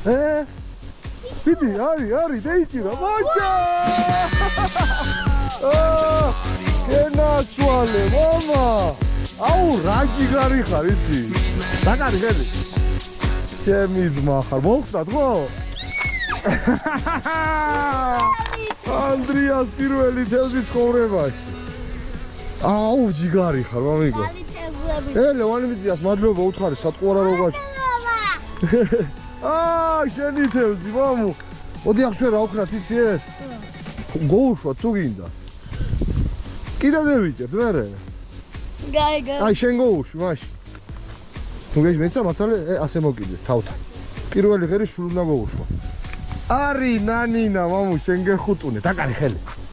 Pidi, ari, deitira, mocha! Kenasvale, mama! Au, raji gari xar იცი? დაკარი ხელი. ჩემი ძმა ხარ, მოვხსნათ ხო? ანდრიას პირველი თევზი ცხოვრებაში. აუ, ჯიგარი ხარ, მამიკო. ლევანი მიწიას, მადლობა უთხარი, სატყუარა როგაჩ. შენი თევზი, მამუ. მოდი ახშე რა ვქნათ, იცი ეს? გოუშვათ თუ გინდა. კიდე დავიჭერთ, მერე. გაიგე. აი, შენ გოუშვი, მაშინ. თუ გეშ მეცა მაცალე, ასე მოკიდე, თავთან. პირველი ღერი სულ უნდა გოუშვა. არი, ნანინა, მამუ, შენ გეხუტუნე, დაკარი ხელი.